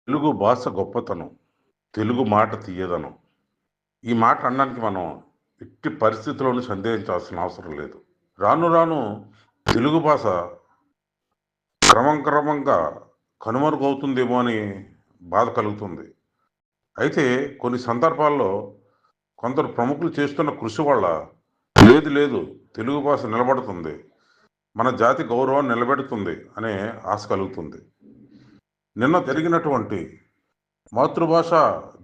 తెలుగు భాష గొప్పతనం, తెలుగు మాట తీయదనం. ఈ మాట అనడానికి మనం ఎట్టి పరిస్థితుల్లోనూ సందేహించాల్సిన అవసరం లేదు. రాను రాను తెలుగు భాష క్రమంగా కనుమరుగవుతుందేమో అని బాధ కలుగుతుంది. అయితే కొన్ని సందర్భాల్లో కొందరు ప్రముఖులు చేస్తున్న కృషి వల్ల లేదు లేదు తెలుగు భాష నిలబడుతుంది, మన జాతి గౌరవాన్ని నిలబెడుతుంది అనే ఆశ కలుగుతుంది. నిన్న జరిగినటువంటి మాతృభాష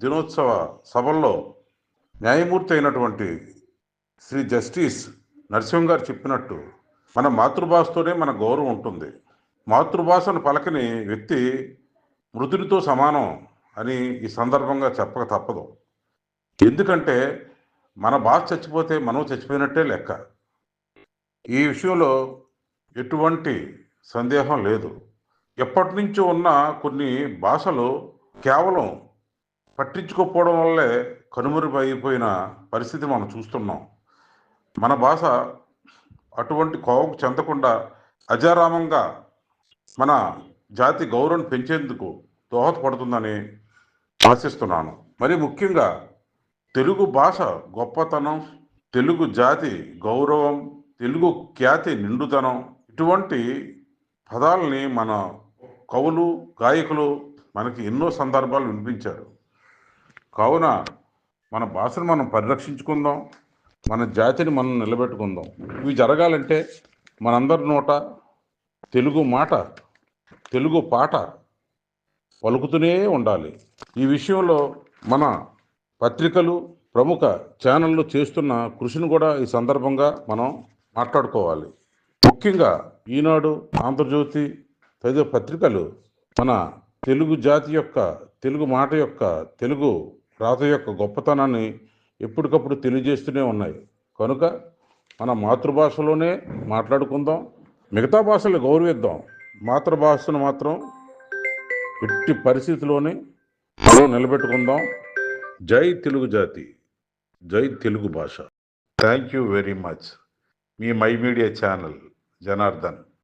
దినోత్సవ సభల్లో న్యాయమూర్తి అయినటువంటి శ్రీ జస్టిస్ నరసింహం గారు చెప్పినట్టు మన మాతృభాషతోనే మన గౌరవం ఉంటుంది. మాతృభాషను పలకని వ్యక్తి మృతుడితో సమానం అని ఈ సందర్భంగా చెప్పక తప్పదు. ఎందుకంటే మన భాష చచ్చిపోతే మనం చచ్చిపోయినట్టే లెక్క. ఈ విషయంలో ఎటువంటి సందేహం లేదు. ఎప్పటి నుంచో ఉన్న కొన్ని భాషలు కేవలం పట్టించుకోకపోవడం వల్లే కనుమరుగైపోయిన పరిస్థితి మనం చూస్తున్నాం. మన భాష అటువంటి కోవకు చెందకుండా అజారామంగా మన జాతి గౌరవం పెంచేందుకు దోహదపడుతుందని ఆశిస్తున్నాను. మరి ముఖ్యంగా తెలుగు భాష గొప్పతనం, తెలుగు జాతి గౌరవం, తెలుగు ఖ్యాతి నిండుదనం, ఇటువంటి పదాలని మన కవులు, గాయకులు మనకి ఎన్నో సందర్భాలు వినిపించారు. కావున మన భాషను మనం పరిరక్షించుకుందాం, మన జాతిని మనం నిలబెట్టుకుందాం. ఇవి జరగాలంటే మనందరి నోట తెలుగు మాట, తెలుగు పాట పలుకుతూనే ఉండాలి. ఈ విషయంలో మన పత్రికలు, ప్రముఖ ఛానళ్ళు చేస్తున్న కృషిని కూడా ఈ సందర్భంగా మనం మాట్లాడుకోవాలి. ముఖ్యంగా ఈనాడు, ఆంధ్రజ్యోతి తదితర పత్రికలు మన తెలుగు జాతి యొక్క, తెలుగు మాట యొక్క, తెలుగు రాత యొక్క గొప్పతనాన్ని ఎప్పటికప్పుడు తెలియజేస్తూనే ఉన్నాయి. కనుక మన మాతృభాషలోనే మాట్లాడుకుందాం, మిగతా భాషలు గౌరవిద్దాం. మాతృభాషను మాత్రం ఎట్టి పరిస్థితిలోనే మనం నిలబెట్టుకుందాం. జై తెలుగు జాతి, జై తెలుగు భాష. Thank you very much. Me my media channel Janardhan.